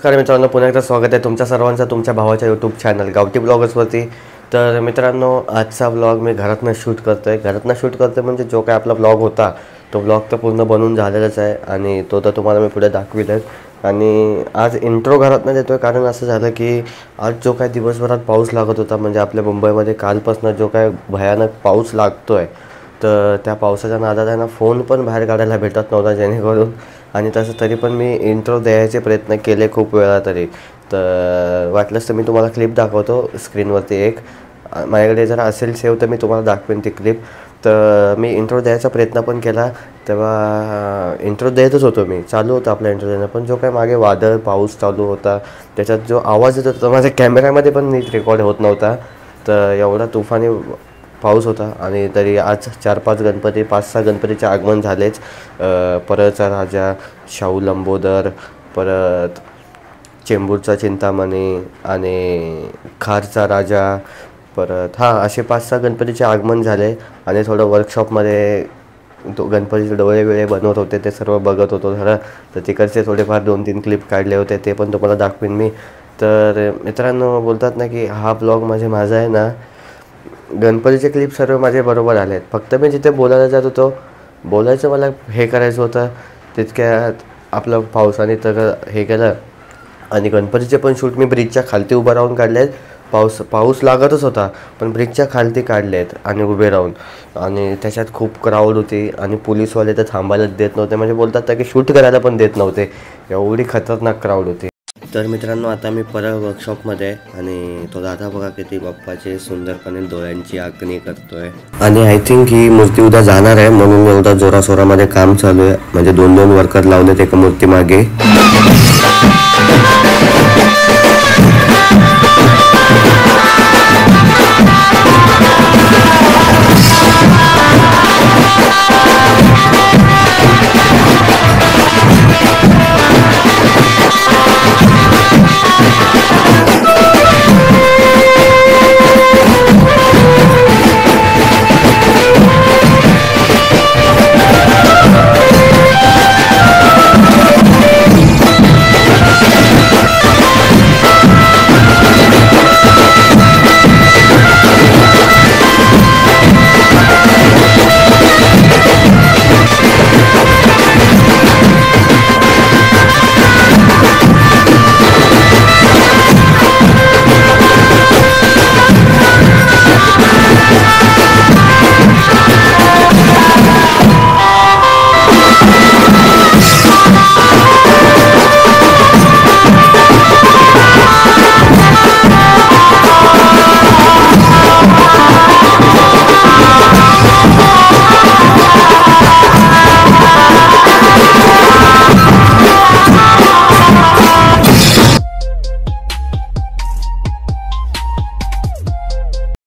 नमस्कार मित्रांनो, पुन्हा एकदा स्वागत आहे तुमच्या सर्वांचं तुमच्या भावाच्या यूट्यूब चॅनल गावठी ब्लॉगर्सवरती. तर मित्रांनो, आजचा ब्लॉग मी घरातनं शूट करतो आहे. म्हणजे जो काय आपला ब्लॉग होता तो ब्लॉग तर पूर्ण बनवून झालेलाच आहे आणि तो तर तुम्हाला मी पुढे दाखविलंच. आणि आज इंट्रो घरातनं देतो आहे कारण असं झालं की आज जो काय दिवसभरात पाऊस लागत होता, म्हणजे आपल्या मुंबईमध्ये कालपासून जो काय भयानक पाऊस लागतो आहे, तर त्या पावसाच्या नादात आहे ना फोन पण बाहेर काढायला भेटत नव्हता जेणेकरून. आणि तसं तरी पण मी इंट्रो द्यायचे प्रयत्न केले खूप वेळा तरी. तर वाटलंच तर मी तुम्हाला क्लिप दाखवतो स्क्रीनवरती एक. माझ्याकडे जर असेल सेव तर मी तुम्हाला दाखवेन ती क्लिप. तर मी इंट्रो द्यायचा प्रयत्न पण केला, तेव्हा इंट्रो देतच होतो मी, चालू होतं आपला इंट्रो देणं. पण जो काय मागे वादळ पाऊस चालू होता त्याच्यात जो आवाज येत होता माझ्या कॅमेऱ्यामध्ये पण नीट रेकॉर्ड होत नव्हता. तर एवढा तुफानी पाऊस होता. आणि तरी आज 5-6 गणपतीचे आगमन झालेच. परळचा राजा, शाहू लंबोदर, परत चेंबूरचा चिंतामणी आणि खारचा राजा, परत असे 5-6 गणपतीचे आगमन झाले. आणि थोडं वर्कशॉपमध्ये तो गणपतीचे डोळे वेळे बनवत होते, ते सर्व बघत होतो जरा. तर तिकडचे थोडेफार 2-3 क्लिप काढले होते, ते पण तुम्हाला दाखवीन मी. तर मित्रांनो, बोलतात ना की हा ब्लॉग माझा आहे ना, गणपतीचे क्लिप सर्व माझे बरोबर आले आहेत. फक्त मी जिथे बोलायला जात होतो, बोलायचं मला हे करायचं होतं, तितक्यात आपलं पावसाने तर हे केलं. आणि गणपतीचे पण शूट मी ब्रिजच्या खालती उभं राहून काढले आहेत. पाऊस लागतच होता पण ब्रिजच्या खालती काढले आहेत आणि उभे राहून. आणि त्याच्यात खूप क्राऊड होती आणि पोलीसवाले तर थांबायलाच देत नव्हते, म्हणजे बोलतात की शूट करायला पण देत नव्हते, एवढी खतरनाक क्राऊड होती. तर मित्रांनो, आता मी परळ वर्कशॉपमध्ये आहे आणि तो दादा बघा किती बाप्पाचे सुंदरपणे डोळ्यांची आखणी करतोय. आणि आय थिंक ही मूर्ती उद्या जाणार आहे, म्हणून एवढा जोराशोरामध्ये काम चालू आहे. म्हणजे 2-2 वर्कर लावलेत एका मूर्ती मागे.